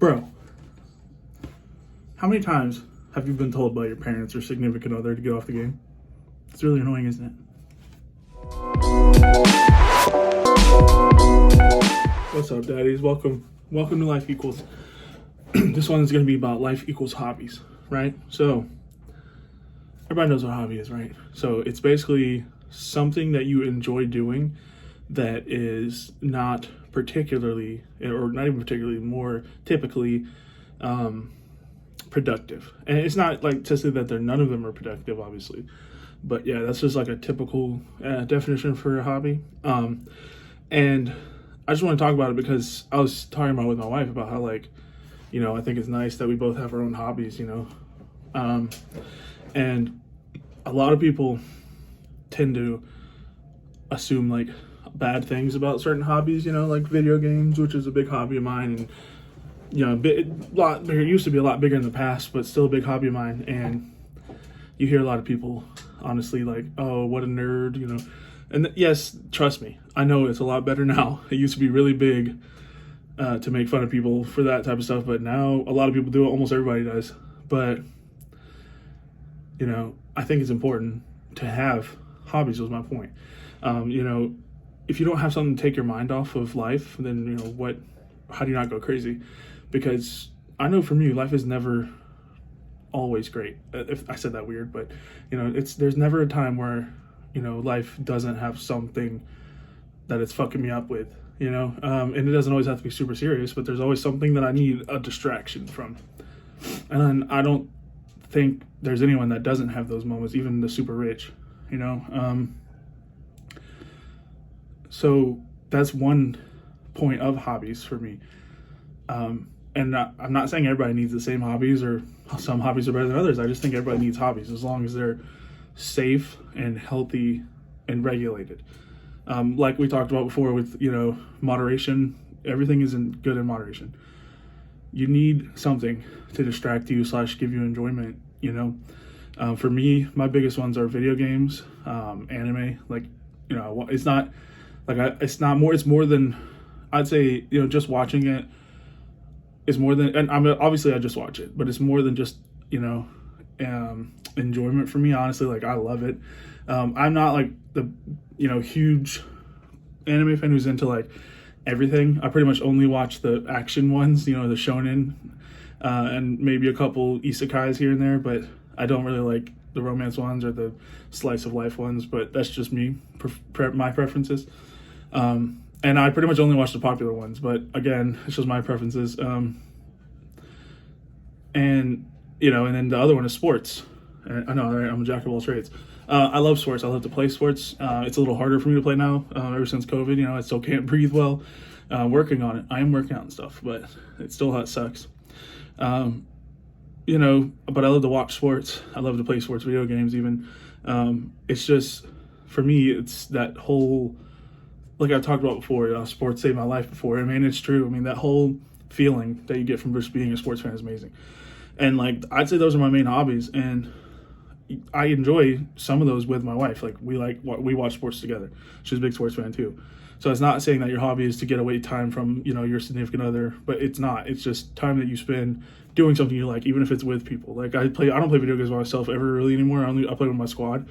Bro, how many times have you been told by your parents or significant other to get off the game? It's really annoying, isn't it? What's up, daddies? Welcome to Life Equals. This one is going to be about life equals hobbies, right? So, everybody knows what a hobby is, right? So, it's basically something that you enjoy doing that is not particularly, or not even particularly, more typically productive. And it's not like to say that none of them are productive, obviously. But yeah, that's just like a typical definition for a hobby. And I just want to talk about it because I was talking about it with my wife about how, like, you know, I think it's nice that we both have our own hobbies, you know. And a lot of people tend to assume like bad things about certain hobbies, you know, like video games, which is a big hobby of mine, and you know, it used to be a lot bigger in the past, but still a big hobby of mine. And you hear a lot of people honestly like, oh, what a nerd, you know. And yes, trust me, I know it's a lot better now. It used to be really big to make fun of people for that type of stuff, but now a lot of people do it. Almost everybody does. But you know, I think it's important to have hobbies. Was my point. You know, if you don't have something to take your mind off of life, then you know how do you not go crazy? Because I know for me, life is never always great. If I said that weird, but you know, there's never a time where, you know, life doesn't have something that it's fucking me up with, you know, and it doesn't always have to be super serious, but there's always something that I need a distraction from. And I don't think there's anyone that doesn't have those moments, even the super rich, you know. So that's one point of hobbies for me. And I'm not saying everybody needs the same hobbies, or some hobbies are better than others. I just think everybody needs hobbies as long as they're safe and healthy and regulated. Like we talked about before with, you know, moderation, everything isn't good in moderation. You need something to distract you / give you enjoyment, you know. For me, my biggest ones are video games, anime. Like, you know, it's not like it's more than, I'd say, you know, just watching it is more than, and obviously I just watch it, but it's more than just, you know, enjoyment for me. Honestly, like, I love it. I'm not like the, you know, huge anime fan who's into like everything. I pretty much only watch the action ones, you know, the shonen, and maybe a couple isekais here and there, but I don't really like the romance ones or the slice of life ones. But that's just me, my preferences. And I pretty much only watch the popular ones, but again, it's just my preferences. And you know, and then the other one is sports. I know, right? I'm a jack of all trades. I love sports. I love to play sports. It's a little harder for me to play now, ever since COVID. You know, I still can't breathe well. Working on it. I am working out and stuff, but it still sucks. You know, but I love to watch sports. I love to play sports, video games even. It's just, for me, it's that whole, like I talked about before, you know, sports saved my life before. I mean, it's true. I mean, that whole feeling that you get from just being a sports fan is amazing. And like, I'd say those are my main hobbies, and I enjoy some of those with my wife. Like, we watch sports together. She's a big sports fan too. So it's not saying that your hobby is to get away time from, you know, your significant other, but it's not. It's just time that you spend doing something you like, even if it's with people. Like, I don't play video games by myself ever really anymore. I play with my squad,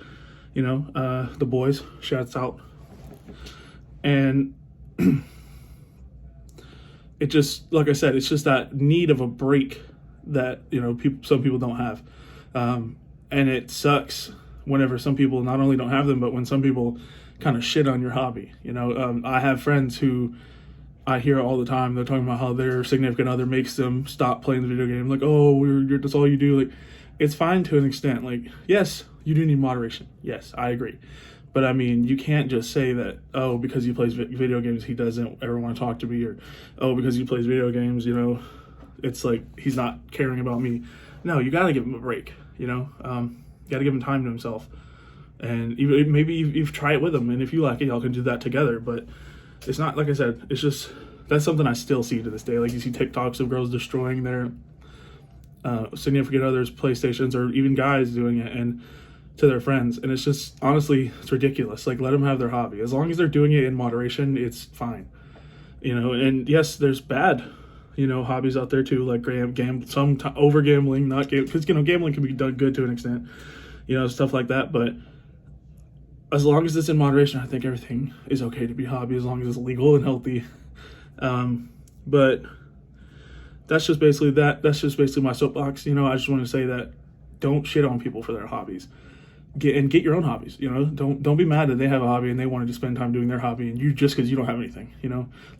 you know, the boys, shouts out. And it just, like I said, it's just that need of a break that, you know, some people don't have. And it sucks whenever some people not only don't have them, but when some people kind of shit on your hobby. You know, I have friends who I hear all the time. They're talking about how their significant other makes them stop playing the video game. Like, oh, that's all you do. Like, it's fine to an extent. Like, yes, you do need moderation. Yes, I agree. But I mean, you can't just say that, oh, because he plays video games, he doesn't ever want to talk to me, or, oh, because he plays video games, you know, it's like he's not caring about me. No, you got to give him a break, you know. You got to give him time to himself. And maybe you try it with him, and if you like it, y'all can do that together. But it's not, like I said, it's just, that's something I still see to this day. Like, you see TikToks of girls destroying their significant others' PlayStations, or even guys doing it, and to their friends. And it's just, honestly, it's ridiculous. Like, let them have their hobby. As long as they're doing it in moderation, it's fine. You know, and yes, there's bad hobbies out there too, like over gambling, not because gambling can be done good to an extent, stuff like that. But as long as it's in moderation, I think everything is okay to be a hobby as long as it's legal and healthy. But that's just basically that. That's just basically my soapbox. I just want to say that don't shit on people for their hobbies. Get your own hobbies. Don't be mad that they have a hobby and they wanted to spend time doing their hobby, and you just because you don't have anything.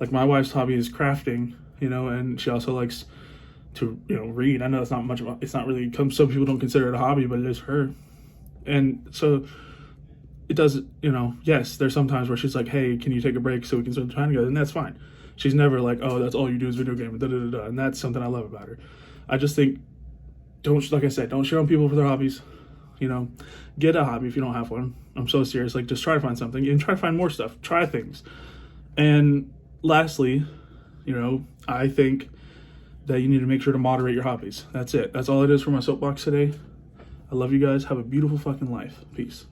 Like my wife's hobby is crafting. And she also likes to read. I know it's not really some people don't consider it a hobby, but it is for her. And so it does. Yes, there's some times where she's like, hey, can you take a break so we can spend time together, and that's fine. She's never like, oh, that's all you do is video game, and that's something I love about her. I just think like I said, don't shit on people for their hobbies. Get a hobby if you don't have one. I'm so serious. Like, just try to find something and try to find more stuff. Try things. And lastly, I think that you need to make sure to moderate your hobbies. That's it. That's all it is for my soapbox today. I love you guys. Have a beautiful fucking life. Peace.